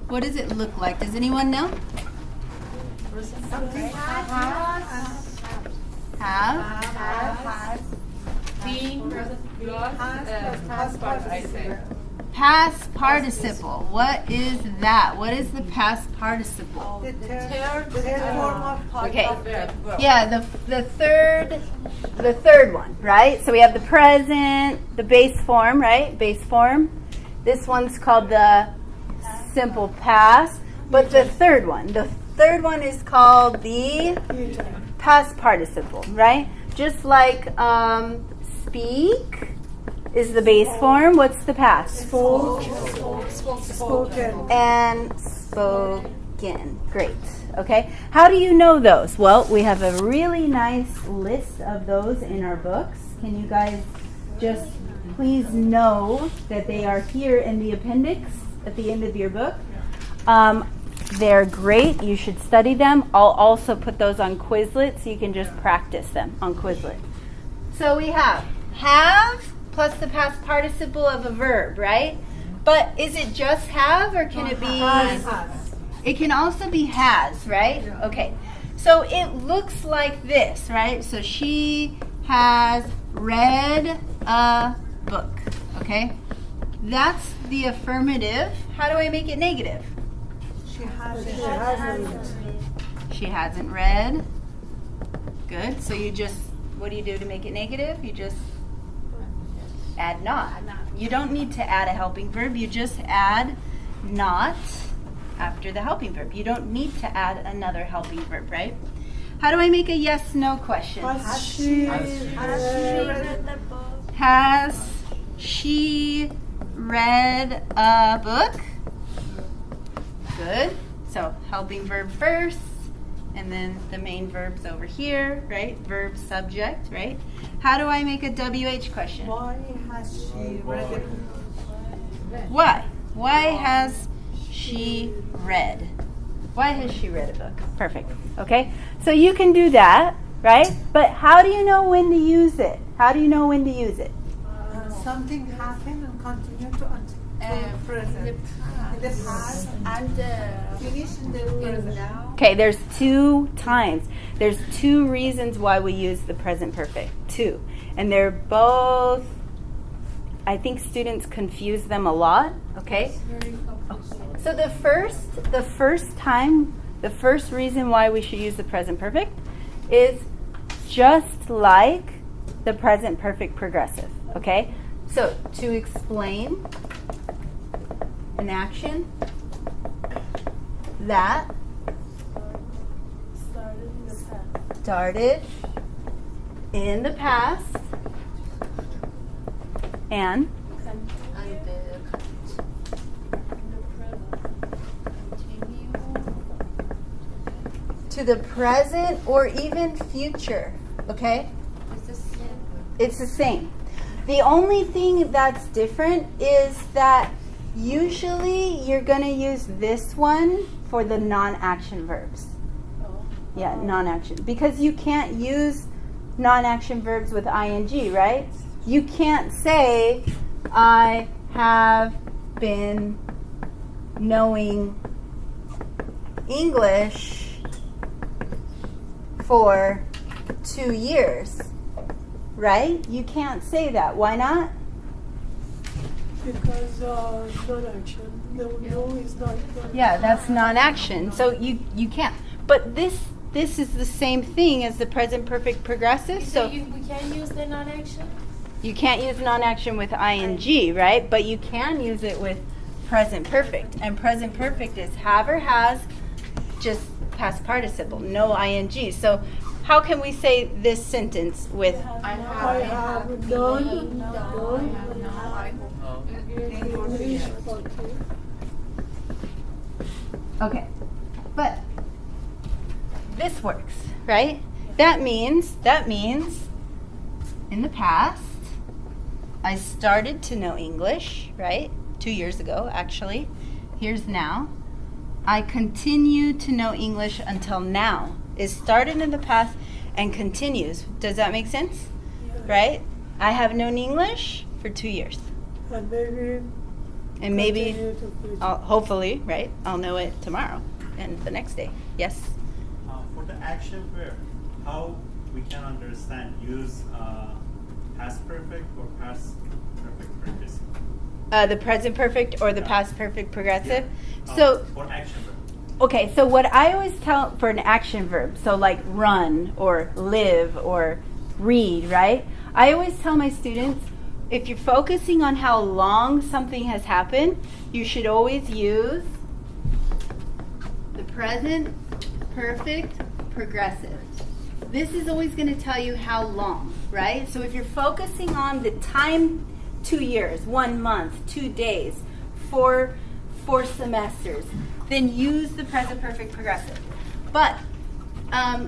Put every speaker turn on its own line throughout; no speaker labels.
What does it look like? Does anyone know? Have. Past participle. What is that? What is the past participle?
The third form of
Okay. Yeah, the third one, right? So we have the present, the base form, right? Base form. This one's called the simple past. But the third one is called the past participle, right? Just like speak is the base form. What's the past?
spoken.
And spoken. Great. Okay. How do you know those? Well, we have a really nice list of those in our books. Can you guys just please know that they are here in the appendix at the end of your book? They're great. You should study them. I'll also put those on Quizlet so you can just practice them on Quizlet. So we have plus the past participle of a verb, right? But is it just have, or can it be? It can also be has, right? Okay. So it looks like this, right? So she has read a book, okay? That's the affirmative. How do I make it negative? She hasn't read. Good. So you just, what do you do to make it negative? You just add not. You don't need to add a helping verb. You just add not after the helping verb. You don't need to add another helping verb, right? How do I make a yes/no question?
Has she
read a book? Good. So helping verb first, and then the main verb's over here, right? Verb subject, right? How do I make a WH question?
Why has she read it?
Why? Why has she read? Why has she read a book? Perfect. Okay? So you can do that, right? But how do you know when to use it? How do you know when to use it?
Something happened and continue to present. In the past and finish in the present.
Okay, there's two times. There's two reasons why we use the present perfect. Two. And they're both, I think students confuse them a lot. Okay? So the first reason why we should use the present perfect is just like the present perfect progressive. Okay? So to explain an action that started in the past and to the present or even future. Okay? It's the same. The only thing that's different is that usually you're going to use this one for the non-action verbs. Yeah, non-action. Because you can't use non-action verbs with ing, right? You can't say, I have been knowing English for 2 years. Right? You can't say that. Why not?
Because non-action. No is not.
Yeah, that's non-action. So you can't. But this is the same thing as the present perfect progressive. So
we can't use the non-action?
You can't use non-action with ing, right? But you can use it with present perfect. And present perfect is have or has, just past participle, no ing. So how can we say this sentence with
I have done.
Okay, but this works, right? That means in the past I started to know English, right? 2 years ago, actually. Here's now. I continue to know English until now. It started in the past and continues. Does that make sense?
Yeah.
Right? I have known English for 2 years.
And maybe
And maybe, hopefully, right, I'll know it tomorrow and the next day. Yes?
For the action verb, how we can understand use past perfect or past perfect participle?
The present perfect or the
Yeah.
past perfect progressive?
Yeah.
So,
For action verb.
okay, so what I always tell for an action verb, so like run or live or read, right? I always tell my students, if you're focusing on how long something has happened, you should always use the present perfect progressive. This is always going to tell you how long, right? So if you're focusing on the time, 2 years, 1 month, 2 days, 4 semesters, then use the present perfect progressive. But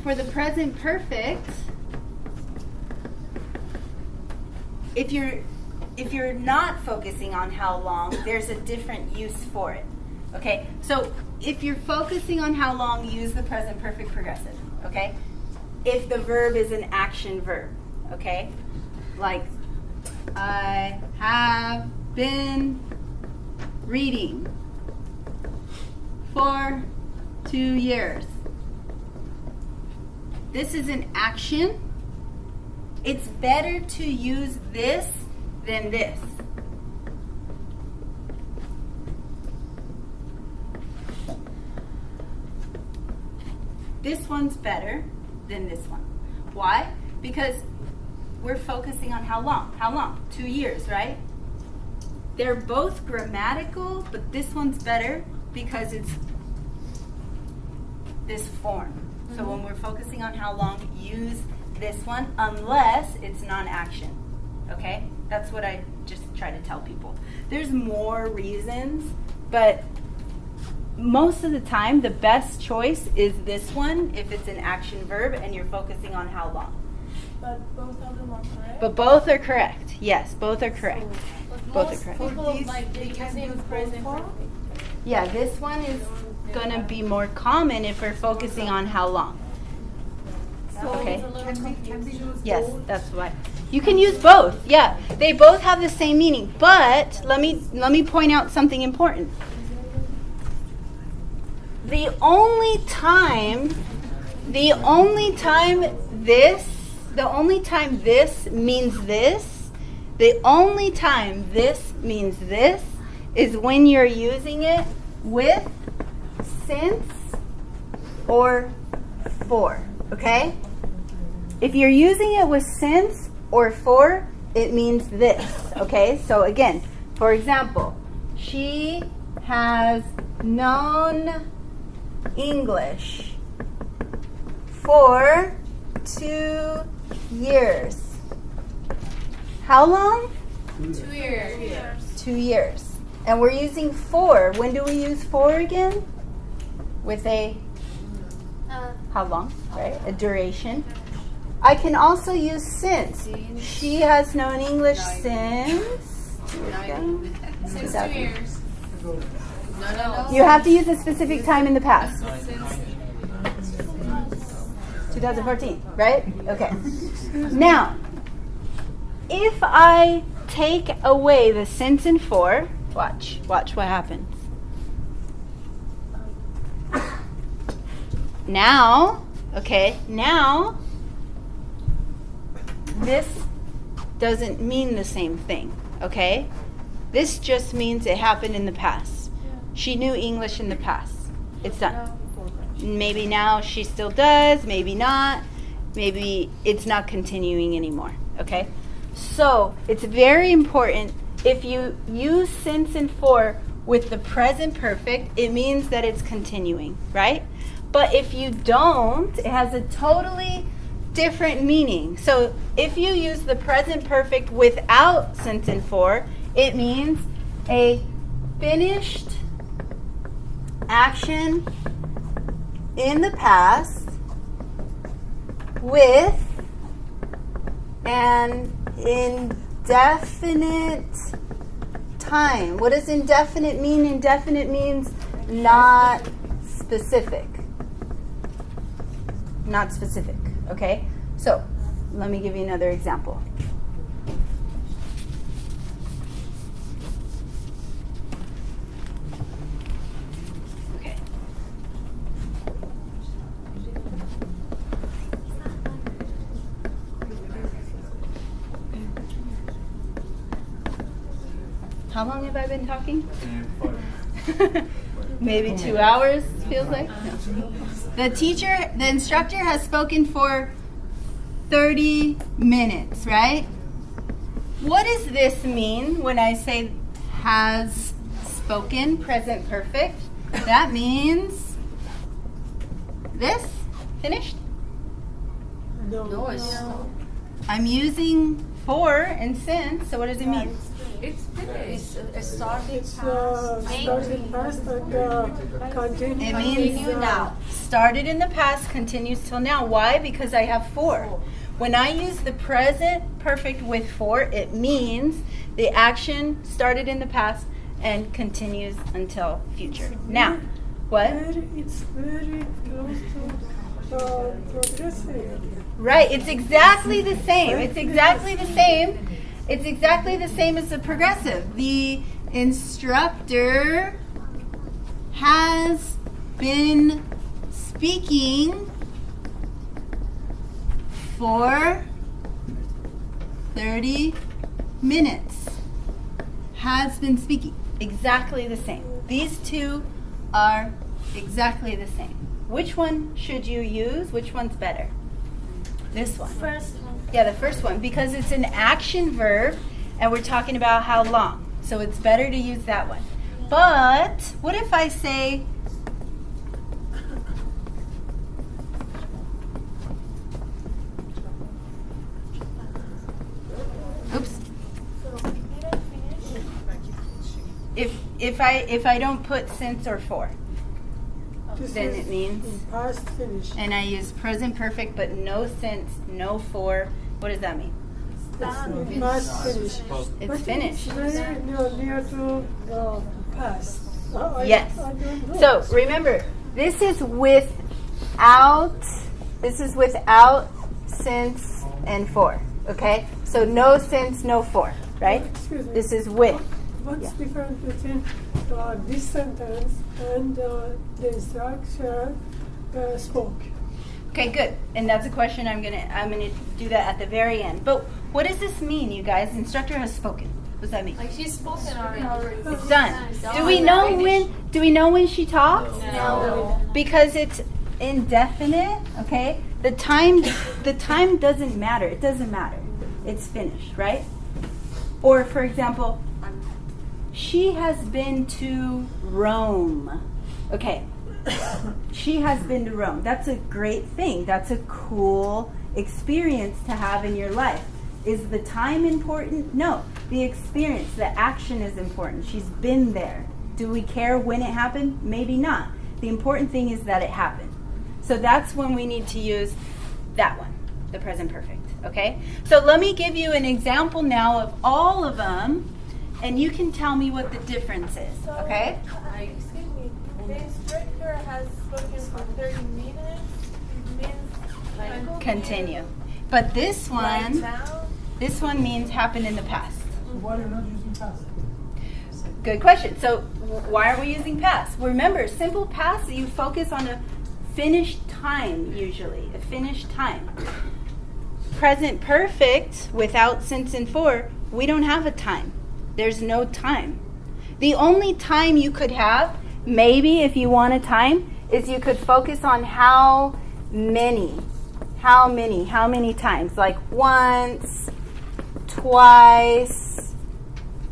for the present perfect, if you're not focusing on how long, there's a different use for it. Okay? So if you're focusing on how long, use the present perfect progressive. Okay? If the verb is an action verb. Okay? Like, I have been reading for 2 years. This is an action. It's better to use this than this. This one's better than this one. Why? Because we're focusing on how long. How long? 2 years, right? They're both grammatical, but this one's better because it's this form. So when we're focusing on how long, use this one unless it's non-action. Okay? That's what I just try to tell people. There's more reasons, but most of the time the best choice is this one if it's an action verb and you're focusing on how long.
But both of them are correct.
But both are correct. Yes, both are correct.
But
Both are
most
correct.
people
These
like
they
they
can
using
use
present
both
perfect.
Yeah, this one is gonna be more common if we're focusing on how long.
So
Okay.
Can we use
Yes,
both?
that's why. You can use both. Yeah, they both have the same meaning. But let me point out something important. The only time this means this, the only time this means this is when you're using it with since or for, okay? If you're using it with since or for, it means this, okay? So again, for example, she has known English for 2 years. How long?
2 years.
2 years. And we're using for. When do we use for again? With a how long, right? A duration. I can also use since. She has known English since.
Since 2 years. No.
You have to use a specific time in the past. 2014, right? Okay. Now, if I take away the since and for, watch what happens. Now, this doesn't mean the same thing, okay? This just means it happened in the past. She knew English in the past. It's done. Maybe now she still does, maybe not. Maybe it's not continuing anymore, okay? So it's very important if you use since and for with the present perfect, it means that it's continuing, right? But if you don't, it has a totally different meaning. So if you use the present perfect without since and for, it means a finished action in the past with an indefinite time. What does indefinite mean? Indefinite means not specific. Not specific, okay? So, let me give you another example. How long have I been talking? Maybe 2 hours, feels like. No. The instructor has spoken for 30 minutes, right? What does this mean when I say has spoken, present perfect? That means this, finished?
No.
I'm using for and since, so what does it mean?
It's finished. It's starting
It's starting past and continue.
It means
now.
Started in the past, continues till now. Why? Because I have for. When I use the present perfect with for, it means the action started in the past and continues until future. Now, what?
It's very close to progressive.
Right, it's exactly the same. It's exactly the same. It's exactly the same as the progressive. The instructor has been speaking for 30 minutes. Has been speaking. Exactly the same. These two are exactly the same. Which one should you use? Which one's better? This one.
First one.
Yeah, the first one, because it's an action verb and we're talking about how long. So it's better to use that one. But what if I say oops. If I don't put since or for,
This
then
is
it means
in past finish.
and I use present perfect but no since, no for. What does that mean?
In past finish.
It's
But
finished.
It's very near to past.
Yes.
I don't know.
So remember, this is without since and for. Okay? So no since, no for, right?
Excuse me.
This is with.
What's
Yeah.
different between this sentence and the instructor spoke?
Okay, good. And that's a question I'm gonna do that at the very end. But what does this mean, you guys? The instructor has spoken. What does that mean?
Like she's spoken already.
It's done. Do we know when she talks?
No.
Because it's indefinite, okay? The time doesn't matter. It doesn't matter. It's finished, right? Or for example, she has been to Rome. Okay. She has been to Rome. That's a great thing. That's a cool experience to have in your life. Is the time important? No. The experience, the action is important. She's been there. Do we care when it happened? Maybe not. The important thing is that it happened. So that's when we need to use that one, the present perfect. Okay? So let me give you an example now of all of them, and you can tell me what the difference is. Okay?
Excuse me. The instructor has spoken for 30 minutes. It means like
Continue. But this
right
one,
now.
this one means happened in the past.
Why are you not using past?
Good question. So why are we using past? Remember, simple past, you focus on a finished time usually, a finished time. Present perfect, without since and for, we don't have a time. There's no time. The only time you could have, maybe if you want a time, is you could focus on how many times. Like once, twice,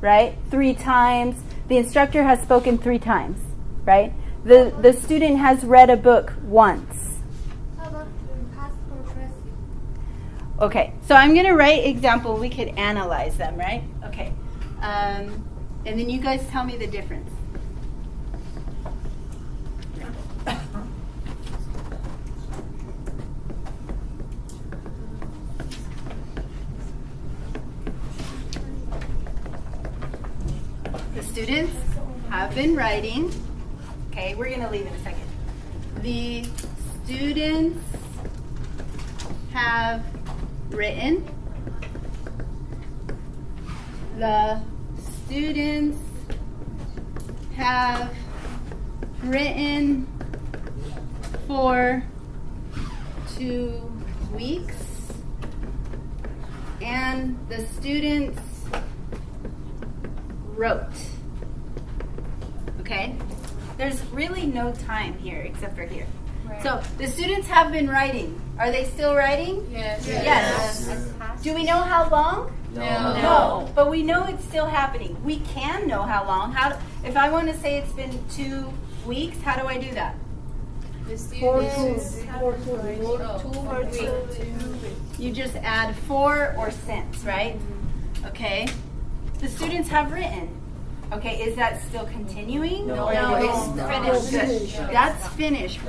right? 3 times. The instructor has spoken 3 times, right? The student has read a book once.
How about past progressive?
Okay, so I'm going to write example. We could analyze them, right? Okay. And then you guys tell me the difference. The students have been writing. Okay, we're going to leave in a second. The students have written. The students have written for 2 weeks, and the students wrote. Okay? There's really no time here except for here.
Right.
So the students have been writing. Are they still writing?
Yes.
Yes. Do we know how long? No. But we know it's still happening. We can know how long. If I want to say it's been 2 weeks, how do I do that?
The students have
You just add for or since, right? Okay. The students have written. Okay, is that still continuing?
No.
Or
No,
it's finished.
finished.
That's finished.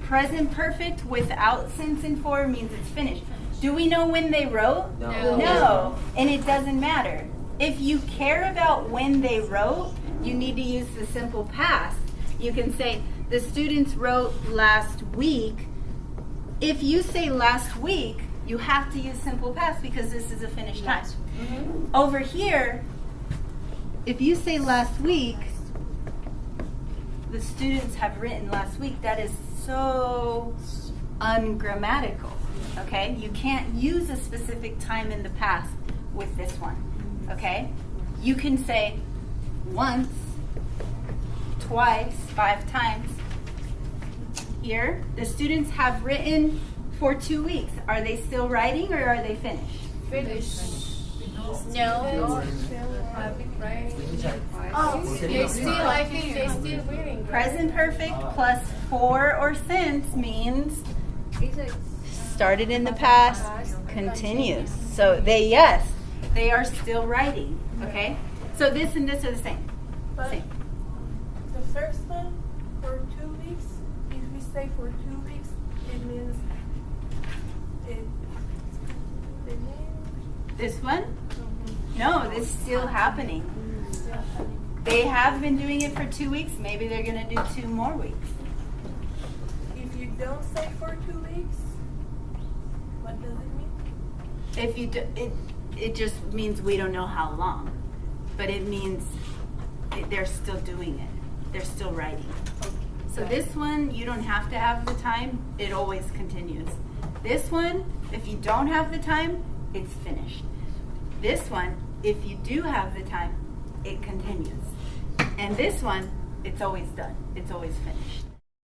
Present perfect without since and for means it's finished. Do we know when they wrote?
No.
No. And it doesn't matter. If you care about when they wrote, you need to use the simple past. You can say, the students wrote last week. If you say last week, you have to use simple past because this is a finished time. Over here, if you say last week, the students have written last week, that is so ungrammatical, okay? You can't use a specific time in the past with this one, okay? You can say once, twice, 5 times. Here, the students have written for 2 weeks. Are they still writing or are they finished?
No. They still, I think they still reading.
Present perfect plus for or since means started in the past, continues. So they are still writing, okay? So this and this are the same.
But
Same.
the first one for 2 weeks, if we say for 2 weeks, it means it.
This one? No, this is still happening. They have been doing it for 2 weeks. Maybe they're going to do 2 more weeks.
If you don't say for 2 weeks, what does it mean?
If you do, it just means we don't know how long, but it means they're still doing it. They're still writing. So this one, you don't have to have the time. It always continues. This one, if you don't have the time, it's finished. This one, if you do have the time, it continues. And this one, it's always done. It's always finished.